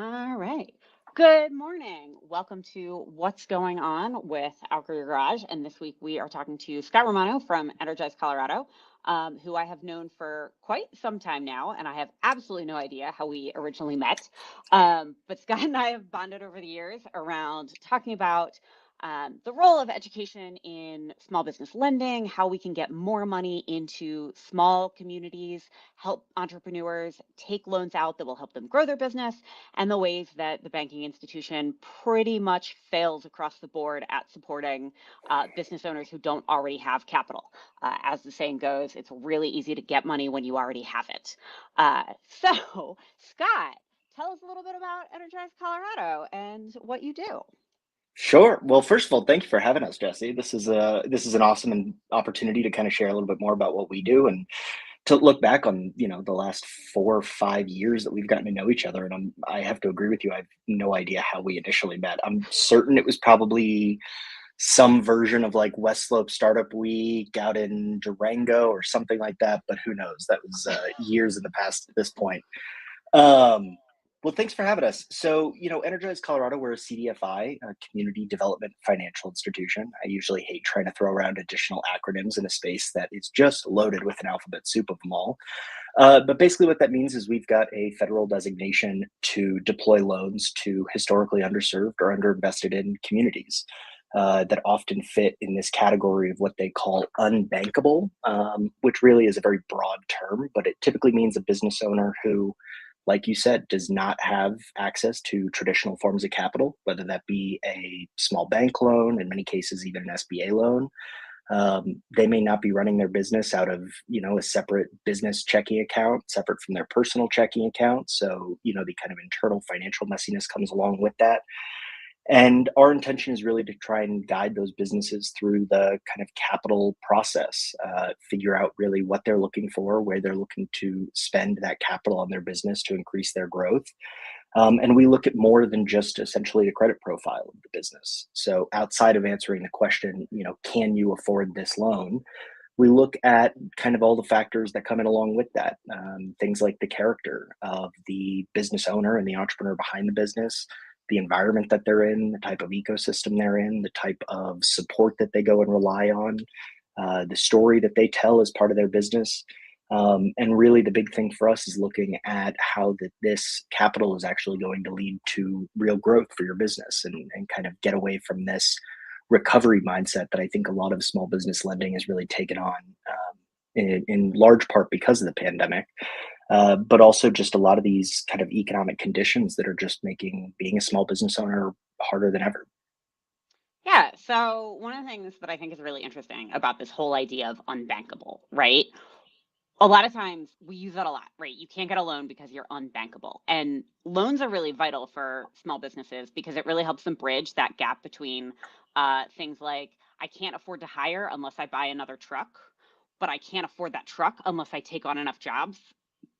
All right. Good morning. Welcome to What's Going On with Our Career Garage. And this week we are talking to Scott Romano from Energize Colorado, who I have known for quite some time now. And I have absolutely no idea how we originally met. But Scott and I have bonded over the years around talking about the role of education in small business lending, how we can get more money into small communities, help entrepreneurs take loans out that will help them grow their business, and the ways that the banking institution pretty much fails across the board at supporting business owners who don't already have capital. As the saying goes, it's really easy to get money when you already have it. So, Scott, tell us a little bit about Energize Colorado and what you do. Sure. Well, first of all, thank you for having us, Jesse. This is an awesome opportunity to kind of share a little bit more about what we do and to look back on, the last 4 or 5 years that we've gotten to know each other. And I have to agree with you. I have no idea how we initially met. I'm certain it was probably some version of like West Slope Startup Week out in Durango or something like that. But who knows? That was years in the past at this point. Um, well, thanks for having us. So, Energize Colorado, we're a CDFI, a community development financial institution. I usually hate trying to throw around additional acronyms in a space that is just loaded with an alphabet soup of them all. But basically, what that means is we've got a federal designation to deploy loans to historically underserved or underinvested in communities. That often fit in this category of what they call unbankable, which really is a very broad term, but it typically means a business owner who, like you said, does not have access to traditional forms of capital, whether that be a small bank loan, in many cases, even an SBA loan. They may not be running their business out of, a separate business checking account, separate from their personal checking account. So, the kind of internal financial messiness comes along with that. And our intention is really to try and guide those businesses through the kind of capital process, figure out really what they're looking for, where they're looking to spend that capital on their business to increase their growth. And we look at more than just essentially the credit profile of the business. So outside of answering the question, can you afford this loan? We look at kind of all the factors that come in along with that. Things like the character of the business owner and the entrepreneur behind the business, the environment that they're in, the type of ecosystem they're in, the type of support that they go and rely on, the story that they tell as part of their business. And really, the big thing for us is looking at how this capital is actually going to lead to real growth for your business and kind of get away from this recovery mindset that I think a lot of small business lending has really taken on in large part because of the pandemic, but also just a lot of these kind of economic conditions that are just making being a small business owner harder than ever. Yeah, so one of the things that I think is really interesting about this whole idea of unbankable, right? A lot of times we use that a lot, right? You can't get a loan because you're unbankable. And loans are really vital for small businesses because it really helps them bridge that gap between things like I can't afford to hire unless I buy another truck, but I can't afford that truck unless I take on enough jobs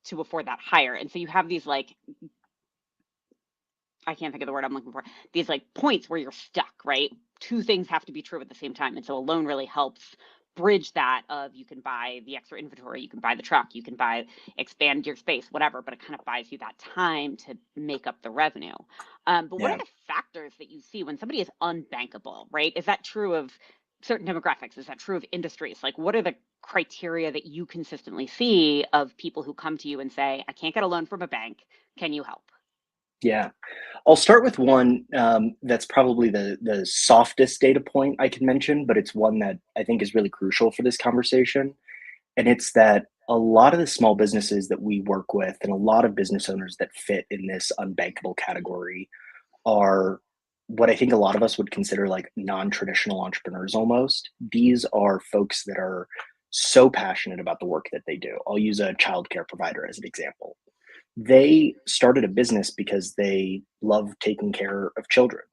to afford that hire. And so you have these like I can't think of the word I'm looking for. These like points where you're stuck, right? Two things have to be true at the same time. And so a loan really helps bridge that of you can buy the extra inventory, you can buy the truck, you can expand your space, whatever, but it kind of buys you that time to make up the revenue. But what are Yeah. the factors that you see when somebody is unbankable, right? Is that true of certain demographics? Is that true of industries? Like what are the criteria that you consistently see of people who come to you and say, I can't get a loan from a bank. Can you help? Yeah. I'll start with one that's probably the softest data point I can mention, but it's one that I think is really crucial for this conversation. And it's that a lot of the small businesses that we work with and a lot of business owners that fit in this unbankable category are what I think a lot of us would consider like non-traditional entrepreneurs almost. These are folks that are so passionate about the work that they do. I'll use a childcare provider as an example. They started a business because they love taking care of children.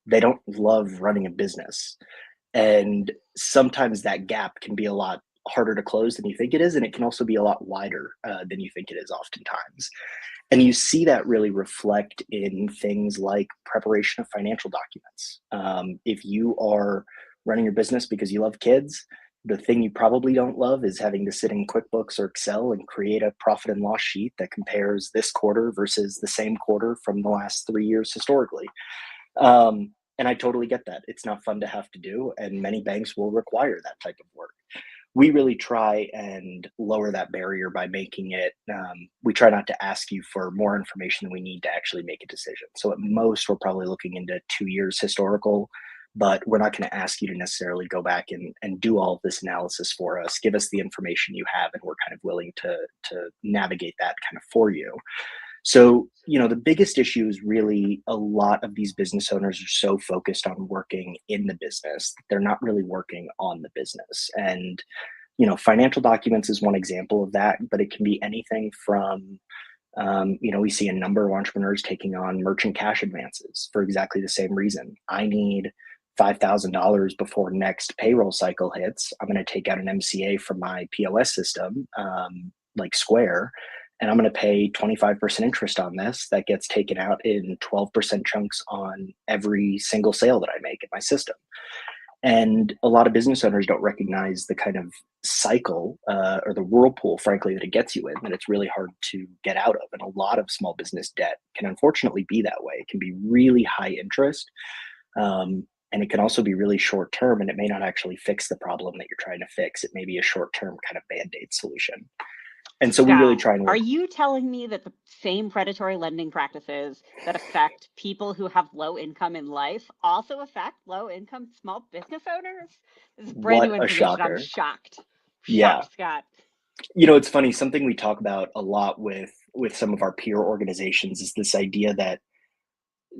They don't love running a business. And sometimes that gap can be a lot harder to close than you think it is. And it can also be a lot wider than you think it is oftentimes. And you see that really reflect in things like preparation of financial documents. If you are running your business because you love kids, The thing you probably don't love is having to sit in QuickBooks or Excel and create a profit and loss sheet that compares this quarter versus the same quarter from the last 3 years historically. And I totally get that. It's not fun to have to do, and many banks will require that type of work. We really try and lower that barrier by making it, we try not to ask you for more information than we need to actually make a decision. So at most, we're probably looking into 2 years historical, but we're not going to ask you to necessarily go back and do all of this analysis for us. Give us the information you have, and we're kind of willing to navigate that kind of for you. So, the biggest issue is really a lot of these business owners are so focused on working in the business that they're not really working on the business. And, financial documents is one example of that, but it can be anything from, we see a number of entrepreneurs taking on merchant cash advances for exactly the same reason. I need $5,000 before next payroll cycle hits. I'm going to take out an MCA from my POS system, like Square, and I'm going to pay 25% interest on this. That gets taken out in 12% chunks on every single sale that I make in my system. And a lot of business owners don't recognize the kind of cycle or the whirlpool, frankly, that it gets you in, that it's really hard to get out of. And a lot of small business debt can unfortunately be that way. It can be really high interest, and it can also be really short term, and it may not actually fix the problem that you're trying to fix. It may be a short term kind of band-aid solution. And so we really Scott, try and are work. you telling me that the same predatory lending practices that affect people who have low income in life also affect low income small business owners? This is brand What new a information. I'm shocker. shocked. Yeah. Shocked, Scott. It's funny, something we talk about a lot with some of our peer organizations is this idea that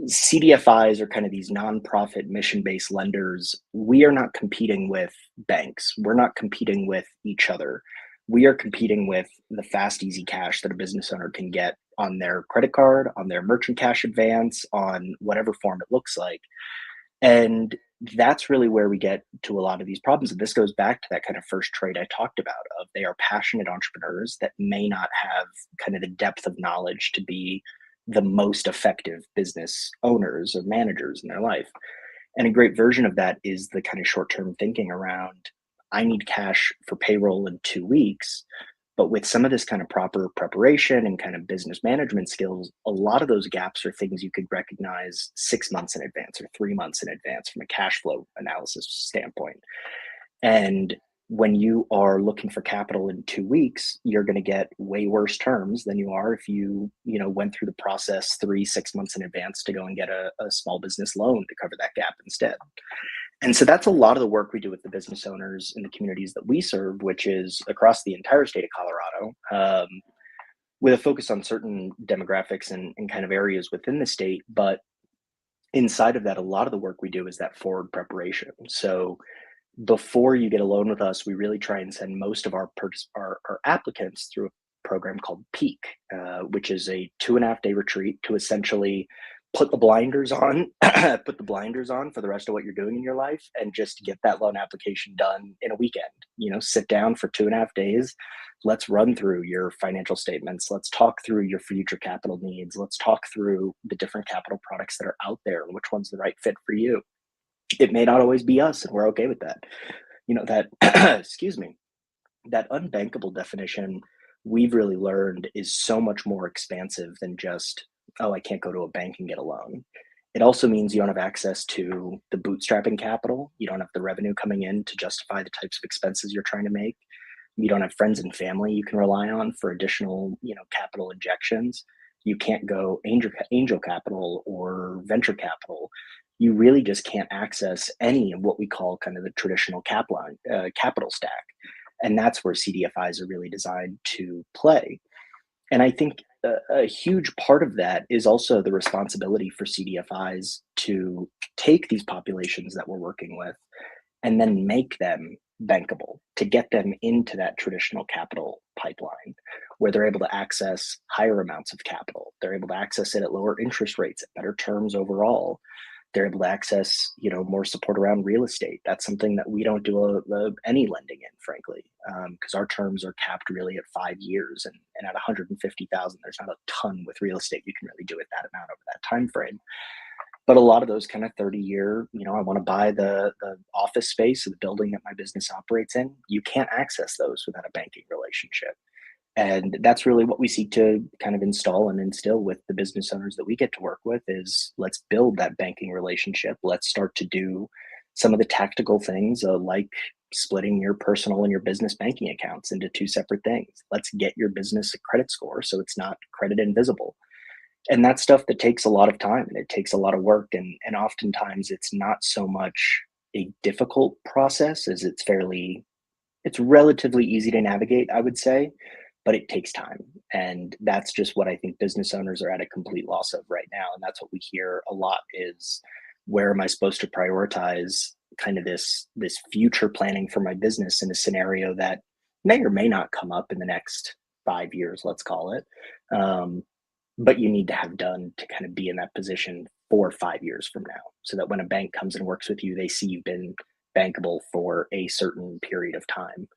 CDFIs are kind of these nonprofit mission-based lenders. We are not competing with banks. We're not competing with each other. We are competing with the fast, easy cash that a business owner can get on their credit card, on their merchant cash advance, on whatever form it looks like. And that's really where we get to a lot of these problems. And this goes back to that kind of first trait I talked about of they are passionate entrepreneurs that may not have kind of the depth of knowledge to be the most effective business owners or managers in their life. And a great version of that is the kind of short-term thinking around I need cash for payroll in 2 weeks. But with some of this kind of proper preparation and kind of business management skills, a lot of those gaps are things you could recognize 6 months in advance or 3 months in advance from a cash flow analysis standpoint. And when you are looking for capital in 2 weeks, you're going to get way worse terms than you are if you went through the process 3, 6 months in advance to go and get a small business loan to cover that gap instead. And so that's a lot of the work we do with the business owners in the communities that we serve, which is across the entire state of Colorado, with a focus on certain demographics and kind of areas within the state. But inside of that, a lot of the work we do is that forward preparation. So before you get a loan with us, we really try and send most of our applicants through a program called Peak, which is a 2.5 day retreat to essentially put the blinders on, put the blinders on for the rest of what you're doing in your life, and just get that loan application done in a weekend. Sit down for 2.5 days. Let's run through your financial statements. Let's talk through your future capital needs. Let's talk through the different capital products that are out there and which one's the right fit for you. It may not always be us, and we're okay with that. That, excuse me, that unbankable definition we've really learned is so much more expansive than just, oh, I can't go to a bank and get a loan. It also means you don't have access to the bootstrapping capital. You don't have the revenue coming in to justify the types of expenses you're trying to make. You don't have friends and family you can rely on for additional, capital injections. You can't go angel capital or venture capital. You really just can't access any of what we call kind of the traditional capital stack. And that's where CDFIs are really designed to play. And I think a huge part of that is also the responsibility for CDFIs to take these populations that we're working with and then make them bankable, to get them into that traditional capital pipeline where they're able to access higher amounts of capital. They're able to access it at lower interest rates, at better terms overall. They're able to access, more support around real estate. That's something that we don't do any lending in, frankly, because our terms are capped really at 5 years, and at 150,000, there's not a ton with real estate you can really do at that amount over that time frame. But a lot of those kind of 30-year, I want to buy the office space or the building that my business operates in. You can't access those without a banking relationship. And that's really what we seek to kind of install and instill with the business owners that we get to work with is let's build that banking relationship. Let's start to do some of the tactical things like splitting your personal and your business banking accounts into two separate things. Let's get your business a credit score so it's not credit invisible. And that's stuff that takes a lot of time and it takes a lot of work. And oftentimes it's not so much a difficult process as it's relatively easy to navigate, I would say, but it takes time. And that's just what I think business owners are at a complete loss of right now. And that's what we hear a lot is where am I supposed to prioritize kind of this future planning for my business in a scenario that may or may not come up in the next 5 years, let's call it. Um, but you need to have done to kind of be in that position 4 or 5 years from now so that when a bank comes and works with you, they see you've been bankable for a certain period of time.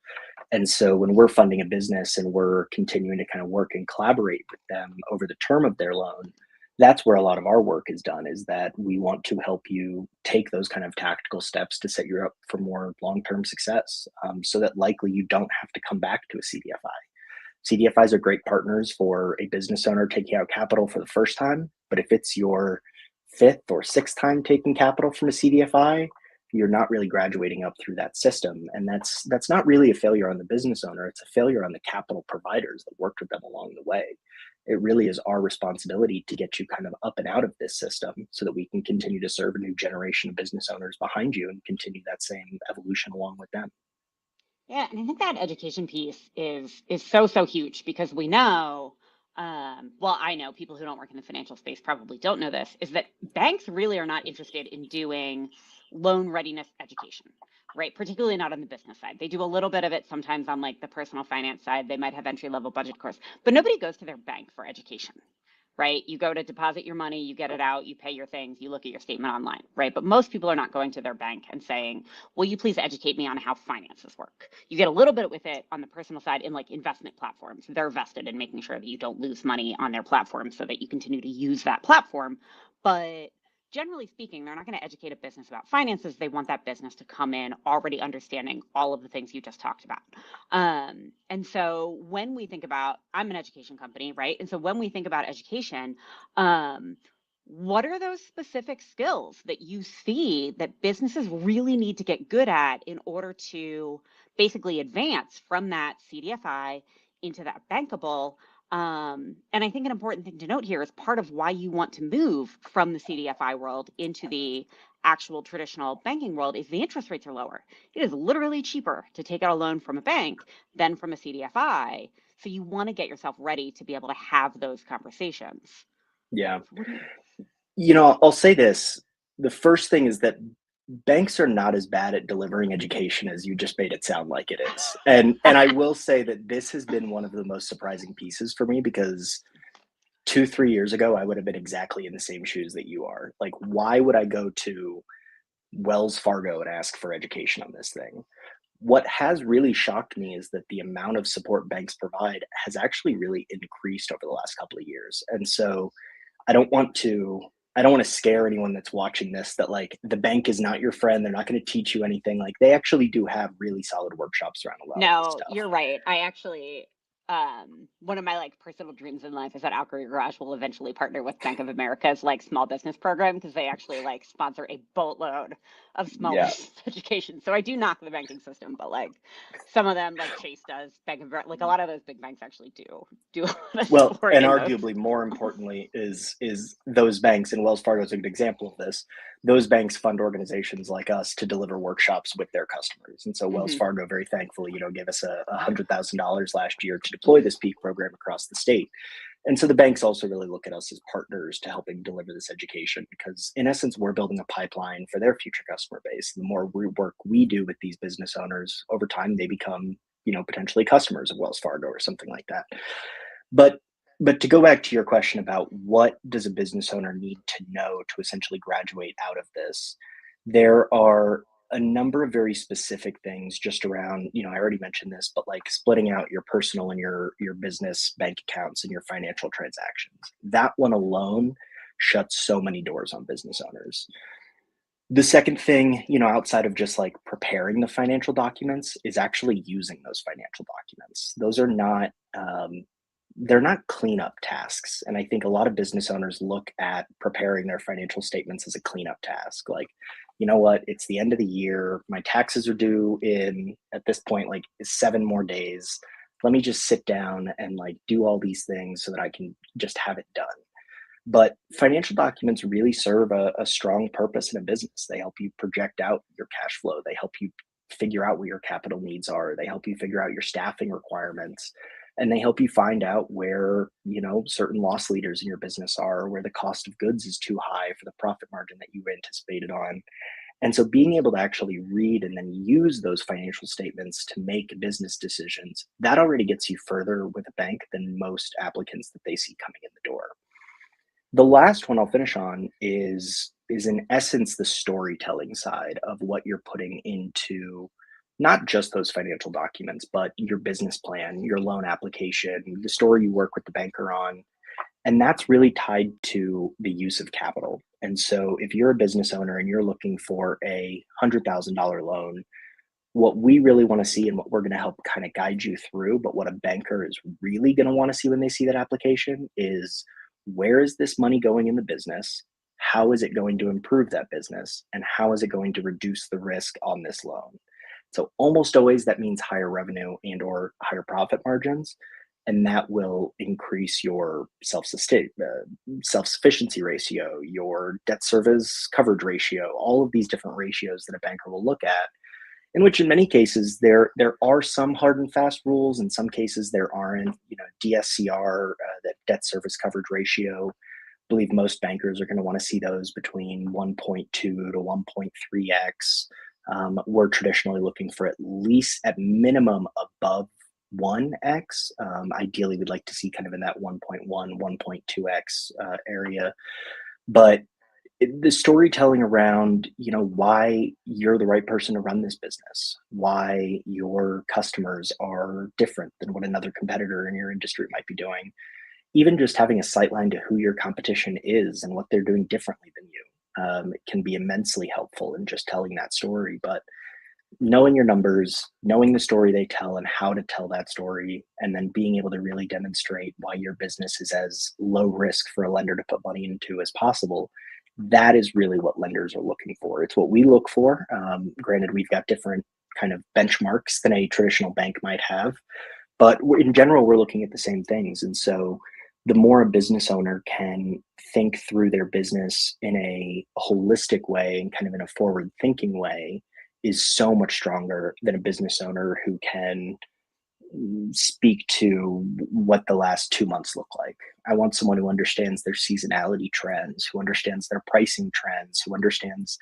And so when we're funding a business and we're continuing to kind of work and collaborate with them over the term of their loan, that's where a lot of our work is done is that we want to help you take those kind of tactical steps to set you up for more long-term success so that likely you don't have to come back to a CDFI. CDFIs are great partners for a business owner taking out capital for the first time. But if it's your fifth or sixth time taking capital from a CDFI, you're not really graduating up through that system. And that's not really a failure on the business owner. It's a failure on the capital providers that worked with them along the way. It really is our responsibility to get you kind of up and out of this system so that we can continue to serve a new generation of business owners behind you and continue that same evolution along with them. Yeah, and I think that education piece is so huge because we know, well, I know people who don't work in the financial space probably don't know this, is that banks really are not interested in doing loan readiness education, right? Particularly not on the business side. They do a little bit of it sometimes on like the personal finance side. They might have entry level budget course, but nobody goes to their bank for education, right? You go to deposit your money, you get it out, you pay your things, you look at your statement online, right? But most people are not going to their bank and saying, will you please educate me on how finances work? You get a little bit with it on the personal side in like investment platforms. They're vested in making sure that you don't lose money on their platform so that you continue to use that platform. But generally speaking, they're not going to educate a business about finances. They want that business to come in already understanding all of the things you just talked about. And so when we think about, I'm an education company, right? And so when we think about education, what are those specific skills that you see that businesses really need to get good at in order to basically advance from that CDFI into that bankable? And I think an important thing to note here is part of why you want to move from the CDFI world into the actual traditional banking world is the interest rates are lower. It is literally cheaper to take out a loan from a bank than from a CDFI. So you want to get yourself ready to be able to have those conversations. Yeah. So what do you? I'll say this. The first thing is that banks are not as bad at delivering education as you just made it sound like it is. And I will say that this has been one of the most surprising pieces for me because 2, 3 years ago, I would have been exactly in the same shoes that you are. Like, why would I go to Wells Fargo and ask for education on this thing? What has really shocked me is that the amount of support banks provide has actually really increased over the last couple of years. And so I don't want to I don't want to scare anyone that's watching this that like the bank is not your friend. They're not going to teach you anything. Like they actually do have really solid workshops around a lot of this No, stuff. you're right. I actually, one of my like personal dreams in life is that Outgoing Garage will eventually partner with Bank of America's like small business program because they actually like sponsor a boatload of small Yeah. business education. So I do knock the banking system, but like some of them, like Chase does, Bank of America, like a lot of those big banks actually do a lot of Well, support and in those. arguably more importantly is those banks, and Wells Fargo is a good example of this. Those banks fund organizations like us to deliver workshops with their customers. And so Wells Hmm. Fargo very thankfully, gave us $100,000 last year to deploy this peak program across the state. And so the banks also really look at us as partners to helping deliver this education because in essence, we're building a pipeline for their future customer base. The more work we do with these business owners over time, they become, potentially customers of Wells Fargo or something like that. But but to go back to your question about what does a business owner need to know to essentially graduate out of this, there are a number of very specific things just around, I already mentioned this, but like splitting out your personal and your business bank accounts and your financial transactions. That one alone shuts so many doors on business owners. The second thing, outside of just like preparing the financial documents, is actually using those financial documents. Those are not, they're not cleanup tasks. And I think a lot of business owners look at preparing their financial statements as a cleanup task. Like, you know what? It's the end of the year. My taxes are due in, at this point, like 7 more days. Let me just sit down and like do all these things so that I can just have it done. But financial documents really serve a strong purpose in a business. They help you project out your cash flow. They help you figure out what your capital needs are. They help you figure out your staffing requirements. And they help you find out where, certain loss leaders in your business are, where the cost of goods is too high for the profit margin that you anticipated on. And so being able to actually read and then use those financial statements to make business decisions, that already gets you further with a bank than most applicants that they see coming in the door. The last one I'll finish on is in essence the storytelling side of what you're putting into not just those financial documents, but your business plan, your loan application, the story you work with the banker on. And that's really tied to the use of capital. And so if you're a business owner and you're looking for a $100,000 loan, what we really want to see and what we're going to help kind of guide you through, but what a banker is really going to want to see when they see that application is, where is this money going in the business? How is it going to improve that business? And how is it going to reduce the risk on this loan? So almost always that means higher revenue and or higher profit margins. And that will increase your self-sufficiency ratio, your debt service coverage ratio, all of these different ratios that a banker will look at, in which in many cases there are some hard and fast rules. In some cases there aren't. DSCR, that debt service coverage ratio, I believe most bankers are going to want to see those between 1.2 to 1.3x. We're traditionally looking for at least, at minimum, above 1x. Ideally we'd like to see kind of in that 1.1 1.2x area. But the storytelling around, why you're the right person to run this business, why your customers are different than what another competitor in your industry might be doing, even just having a sightline to who your competition is and what they're doing differently than you, it can be immensely helpful in just telling that story. But knowing your numbers, knowing the story they tell and how to tell that story, and then being able to really demonstrate why your business is as low risk for a lender to put money into as possible, that is really what lenders are looking for. It's what we look for. Granted, we've got different kind of benchmarks than a traditional bank might have, but in general, we're looking at the same things. And so the more a business owner can think through their business in a holistic way and kind of in a forward thinking way is so much stronger than a business owner who can speak to what the last 2 months look like. I want someone who understands their seasonality trends, who understands their pricing trends, who understands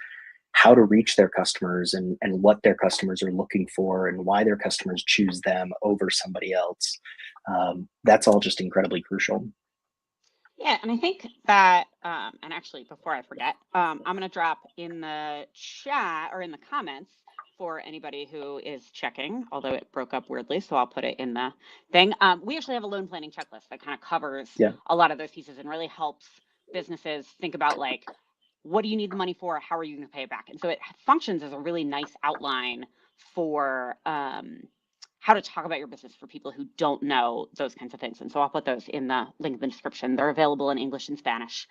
how to reach their customers and what their customers are looking for and why their customers choose them over somebody else. That's all just incredibly crucial. Yeah, and I think that, and actually, before I forget, I'm going to drop in the chat or in the comments for anybody who is checking, although it broke up weirdly, so I'll put it in the thing. We actually have a loan planning checklist that kind of covers Yeah. a lot of those pieces and really helps businesses think about, like, what do you need the money for? How are you going to pay it back? And so it functions as a really nice outline for how to talk about your business for people who don't know those kinds of things. And so I'll put those in the link in the description. They're available in English and Spanish.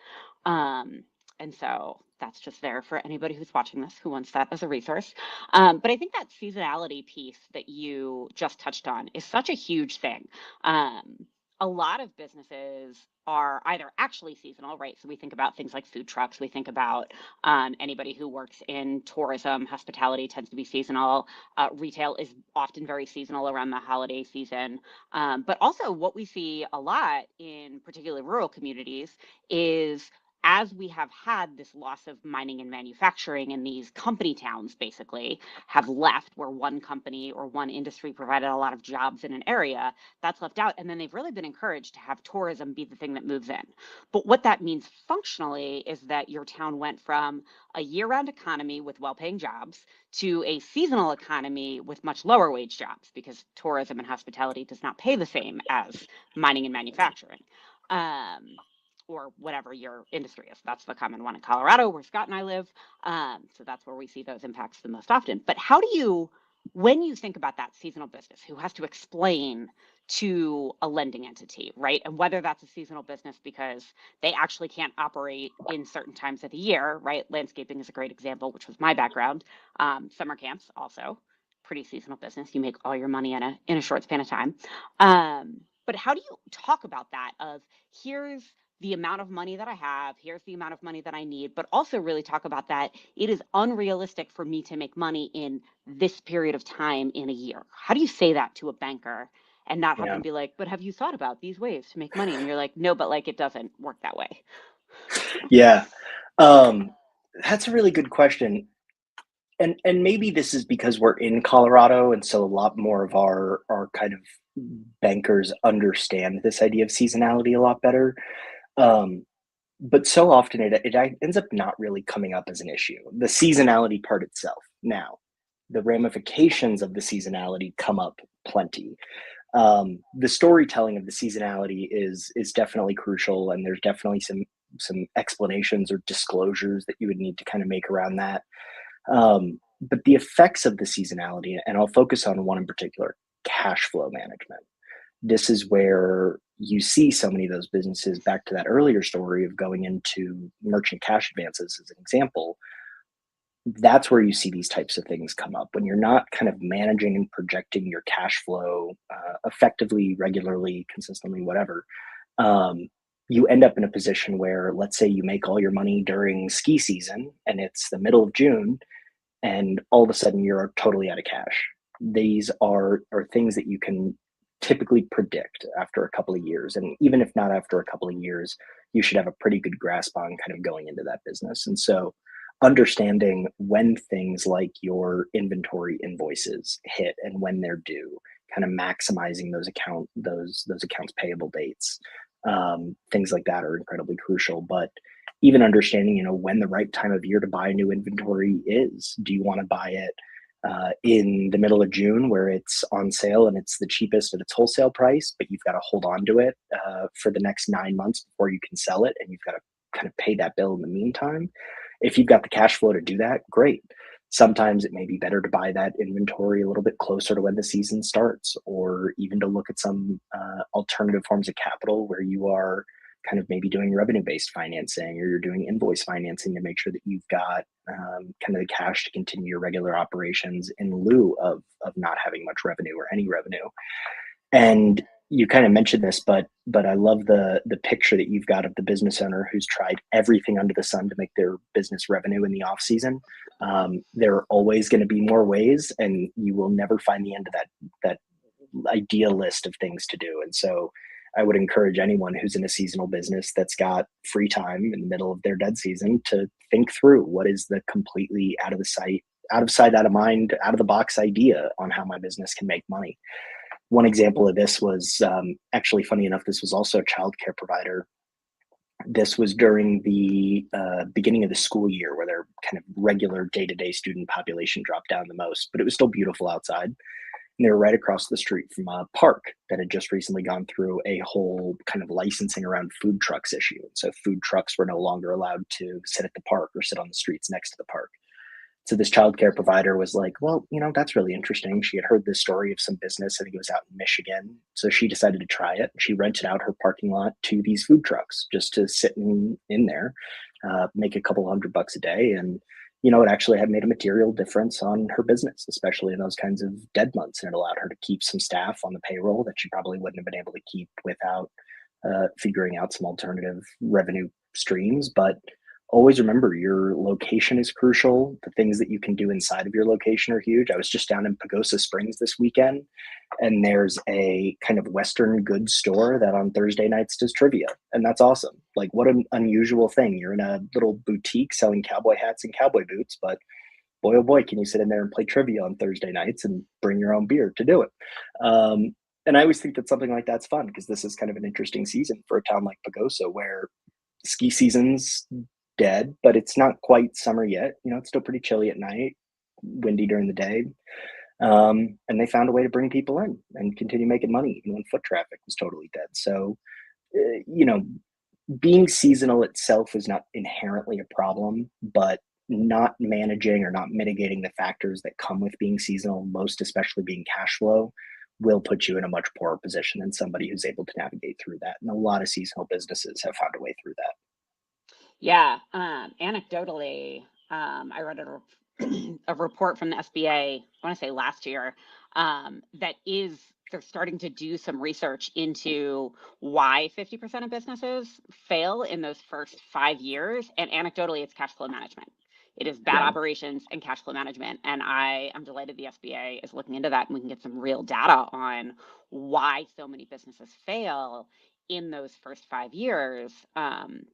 And so that's just there for anybody who's watching this who wants that as a resource. But I think that seasonality piece that you just touched on is such a huge thing. A lot of businesses are either actually seasonal, right? So we think about things like food trucks. We think about anybody who works in tourism, hospitality tends to be seasonal. Retail is often very seasonal around the holiday season. But also what we see a lot in particularly rural communities is, as we have had this loss of mining and manufacturing, and these company towns basically have left, where one company or one industry provided a lot of jobs in an area, that's left out. And then they've really been encouraged to have tourism be the thing that moves in. But what that means functionally is that your town went from a year-round economy with well-paying jobs to a seasonal economy with much lower wage jobs, because tourism and hospitality does not pay the same as mining and manufacturing. or whatever your industry is. That's the common one in Colorado, where Scott and I live. So that's where we see those impacts the most often. But how do you, when you think about that seasonal business who has to explain to a lending entity, right? And whether that's a seasonal business because they actually can't operate in certain times of the year, right? Landscaping is a great example, which was my background. Summer camps also pretty seasonal business. You make all your money in a short span of time. But how do you talk about that? Of here's the amount of money that I have, here's the amount of money that I need, but also really talk about that it is unrealistic for me to make money in this period of time in a year. How do you say that to a banker and not have Yeah. them be like, but have you thought about these ways to make money? And you're like, no, but like it doesn't work that way. Yeah. Um, that's a really good question. And maybe this is because we're in Colorado, and so a lot more of our kind of bankers understand this idea of seasonality a lot better. Um, but so often it ends up not really coming up as an issue. The seasonality part itself. Now, the ramifications of the seasonality come up plenty. The storytelling of the seasonality is definitely crucial, and there's definitely some explanations or disclosures that you would need to kind of make around that. But the effects of the seasonality, and I'll focus on one in particular, cash flow management. This is where you see so many of those businesses, back to that earlier story of going into merchant cash advances as an example. That's where you see these types of things come up when you're not kind of managing and projecting your cash flow effectively, regularly, consistently, whatever. Um, you end up in a position where, let's say, you make all your money during ski season and it's the middle of June, and all of a sudden you're totally out of cash. These are things that you can typically predict after a couple of years, and even if not after a couple of years, you should have a pretty good grasp on kind of going into that business. And so understanding when things like your inventory invoices hit and when they're due, kind of maximizing those accounts payable dates, things like that are incredibly crucial. But even understanding, when the right time of year to buy new inventory is. Do you want to buy it in the middle of June where it's on sale and it's the cheapest at its wholesale price, but you've got to hold on to it for the next 9 months before you can sell it, and you've got to kind of pay that bill in the meantime? If you've got the cash flow to do that, great. Sometimes it may be better to buy that inventory a little bit closer to when the season starts, or even to look at some alternative forms of capital where you are kind of maybe doing revenue-based financing, or you're doing invoice financing to make sure that you've got kind of the cash to continue your regular operations in lieu of not having much revenue or any revenue. And you kind of mentioned this, but I love the picture that you've got of the business owner who's tried everything under the sun to make their business revenue in the off season. There are always going to be more ways, and you will never find the end of that ideal list of things to do. And so I would encourage anyone who's in a seasonal business that's got free time in the middle of their dead season to think through what is the completely out of sight, out of mind, out of the box idea on how my business can make money. One example of this was actually, funny enough, this was also a childcare provider. This was during the beginning of the school year, where their kind of regular day-to-day student population dropped down the most, but it was still beautiful outside. And they were right across the street from a park that had just recently gone through a whole kind of licensing around food trucks issue. So food trucks were no longer allowed to sit at the park or sit on the streets next to the park. So this childcare provider was like, well, that's really interesting. She had heard this story of some business. I think it was out in Michigan. So she decided to try it. She rented out her parking lot to these food trucks just to sit in there, make a couple $100 a day. And, it actually had made a material difference on her business, especially in those kinds of dead months. And it allowed her to keep some staff on the payroll that she probably wouldn't have been able to keep without figuring out some alternative revenue streams. But always remember, your location is crucial. The things that you can do inside of your location are huge. I was just down in Pagosa Springs this weekend, and there's a kind of Western goods store that on Thursday nights does trivia. And that's awesome. Like, what an unusual thing. You're in a little boutique selling cowboy hats and cowboy boots, but boy, oh boy, can you sit in there and play trivia on Thursday nights and bring your own beer to do it. And I always think that something like that's fun, because this is kind of an interesting season for a town like Pagosa, where ski season's dead, but it's not quite summer yet. It's still pretty chilly at night, windy during the day. And they found a way to bring people in and continue making money even when foot traffic was totally dead. So, uh, you know, being seasonal itself is not inherently a problem, but not managing or not mitigating the factors that come with being seasonal, most especially being cash flow, will put you in a much poorer position than somebody who's able to navigate through that. And a lot of seasonal businesses have found a way through that. Yeah, anecdotally, I read a report from the SBA, I want to say last year, that is they're starting to do some research into why 50% of businesses fail in those first 5 years. And anecdotally, it's cash flow management. It is bad Yeah. operations and cash flow management. And I am delighted the SBA is looking into that and we can get some real data on why so many businesses fail in those first 5 years,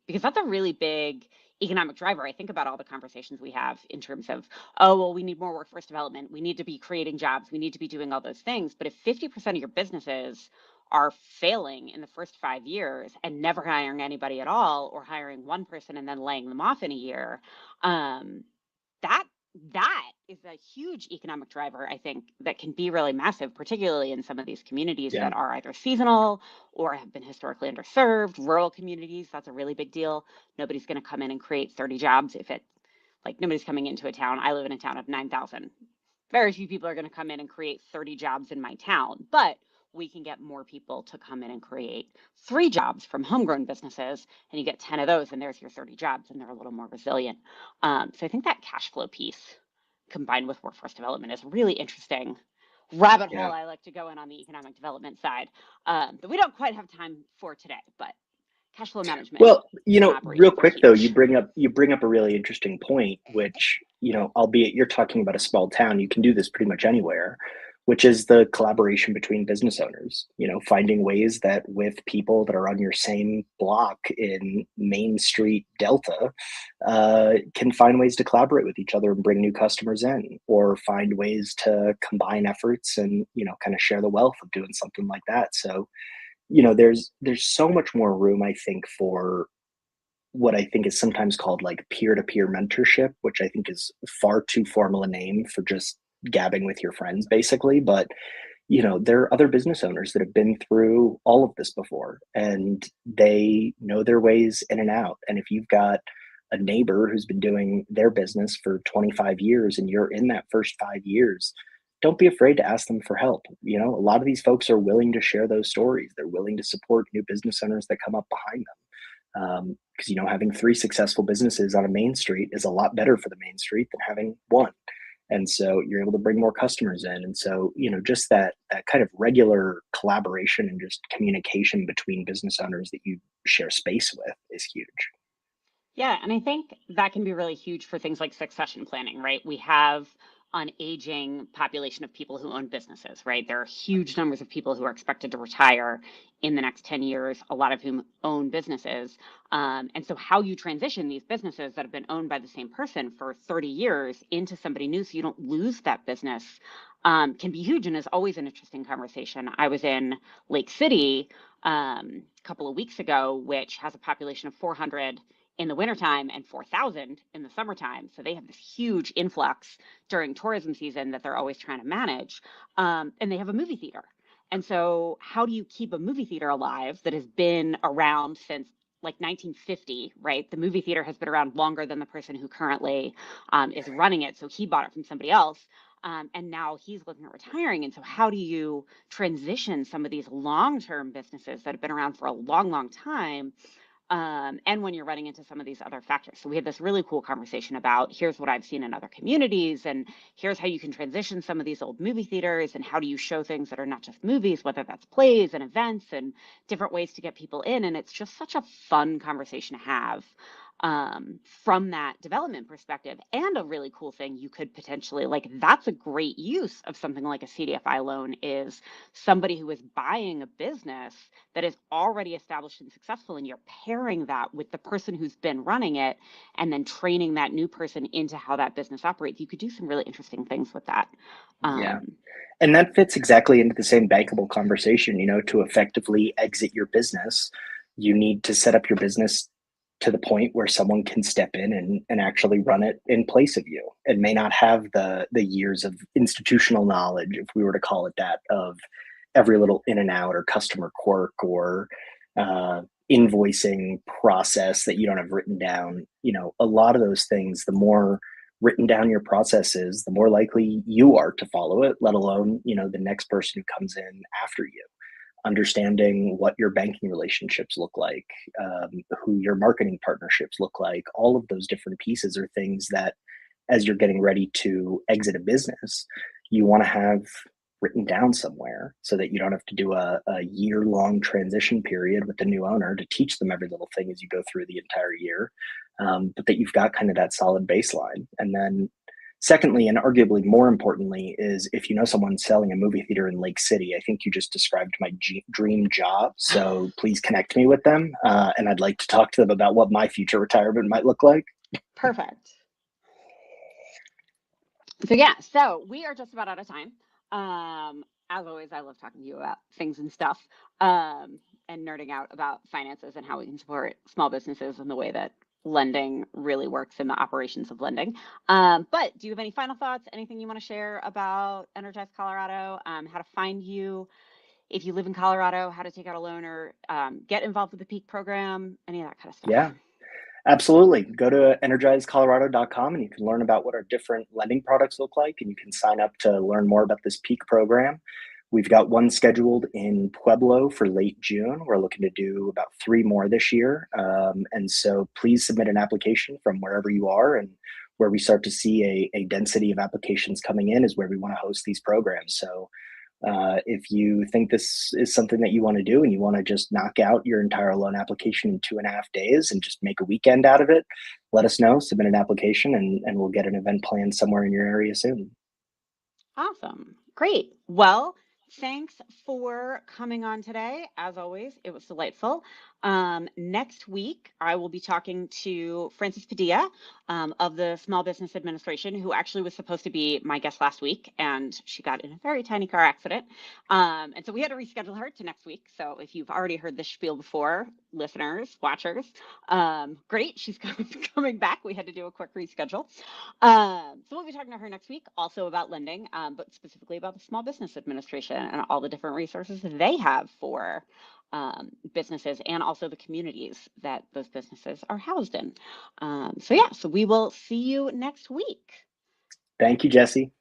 because that's a really big economic driver. I think about all the conversations we have in terms of, oh, well, we need more workforce development. We need to be creating jobs. We need to be doing all those things. But if 50% of your businesses are failing in the first 5 years and never hiring anybody at all, or hiring one person and then laying them off in a year, um, that that is a huge economic driver, I think, that can be really massive, particularly in some of these communities Yeah. that are either seasonal or have been historically underserved. Rural communities, that's a really big deal. Nobody's going to come in and create 30 jobs if it, like, nobody's coming into a town. I live in a town of 9,000. Very few people are going to come in and create 30 jobs in my town, but we can get more people to come in and create 3 jobs from homegrown businesses, and you get 10 of those, and there's your 30 jobs, and they're a little more resilient. So I think that cash flow piece combined with workforce development is a really interesting rabbit hole Yeah. I like to go in on the economic development side, that we don't quite have time for today, but cash flow management Well, and real operations are quick though, you huge. bring up a really interesting point, which, albeit you're talking about a small town, you can do this pretty much anywhere, which is the collaboration between business owners, finding ways that with people that are on your same block in Main Street Delta, can find ways to collaborate with each other and bring new customers in, or find ways to combine efforts and, kind of share the wealth of doing something like that. So, there's so much more room, I think, for what I think is sometimes called like peer-to-peer mentorship, which I think is far too formal a name for just gabbing with your friends, basically. But there are other business owners that have been through all of this before, and they know their ways in and out. And if you've got a neighbor who's been doing their business for 25 years and you're in that first 5 years, don't be afraid to ask them for help. A lot of these folks are willing to share those stories. They're willing to support new business owners that come up behind them. Because having 3 successful businesses on a main street is a lot better for the main street than having one. And so you're able to bring more customers in. And so, just that kind of regular collaboration and just communication between business owners that you share space with is huge. Yeah, and I think that can be really huge for things like succession planning, right? We have an aging population of people who own businesses, right? There are huge numbers of people who are expected to retire in the next 10 years, a lot of whom own businesses. And so, how you transition these businesses that have been owned by the same person for 30 years into somebody new so you don't lose that business, can be huge and is always an interesting conversation. I was in Lake City a couple of weeks ago, which has a population of 400 in the wintertime and 4,000 in the summertime. So they have this huge influx during tourism season that they're always trying to manage. And they have a movie theater. And so, how do you keep a movie theater alive that has been around since like 1950, right? The movie theater has been around longer than the person who currently is running it. So he bought it from somebody else. And now he's looking at retiring. And so, how do you transition some of these long term businesses that have been around for a long, long time, and when you're running into some of these other factors? So we had this really cool conversation about, here's what I've seen in other communities, and here's how you can transition some of these old movie theaters, and how do you show things that are not just movies, whether that's plays and events and different ways to get people in. And it's just such a fun conversation to have, from that development perspective. And a really cool thing you could potentially, like, that's a great use of something like a CDFI loan, is somebody who is buying a business that is already established and successful, and you're pairing that with the person who's been running it and then training that new person into how that business operates. You could do some really interesting things with that. Yeah. um, And that fits exactly into the same bankable conversation. To effectively exit your business, you need to set up your business to the point where someone can step in and actually run it in place of you, and may not have the years of institutional knowledge, if we were to call it that, of every little in and out or customer quirk or invoicing process that you don't have written down. A lot of those things, the more written down your process is, the more likely you are to follow it, let alone, the next person who comes in after you. Understanding what your banking relationships look like, who your marketing partnerships look like, all of those different pieces are things that, as you're getting ready to exit a business, you want to have written down somewhere so that you don't have to do a year long transition period with the new owner to teach them every little thing as you go through the entire year. But that you've got kind of that solid baseline. And then, secondly, and arguably more importantly, is if you know someone selling a movie theater in Lake City. I think you just described my dream job. So please connect me with them. And I'd like to talk to them about what my future retirement might look like. Perfect. So yeah, so we are just about out of time. As always, I love talking to you about things and stuff, and nerding out about finances and how we can support small businesses and the way that lending really works in the operations of lending. But do you have any final thoughts? Anything you want to share about Energize Colorado? How to find you if you live in Colorado? How to take out a loan or get involved with the Peak program? Any of that kind of stuff. Yeah. Absolutely. Go to energizecolorado.com and you can learn about what our different lending products look like, and you can sign up to learn more about this Peak program. We've got one scheduled in Pueblo for late June. We're looking to do about 3 more this year. And so please submit an application from wherever you are. And where we start to see a density of applications coming in is where we want to host these programs. So if you think this is something that you want to do and you want to just knock out your entire loan application in 2.5 days and just make a weekend out of it, let us know, submit an application, and we'll get an event planned somewhere in your area soon. Awesome. Great. Well, thanks for coming on today. As always, it was delightful. Next week, I will be talking to Frances Padilla of the Small Business Administration, who actually was supposed to be my guest last week, and she got in a very tiny car accident. And so we had to reschedule her to next week. So if you've already heard this spiel before, listeners, watchers, great. She's coming back. We had to do a quick reschedule. So we'll be talking to her next week also about lending, but specifically about the Small Business Administration and all the different resources that they have for businesses and also the communities that those businesses are housed in. So yeah, so we will see you next week. Thank you, Jesse.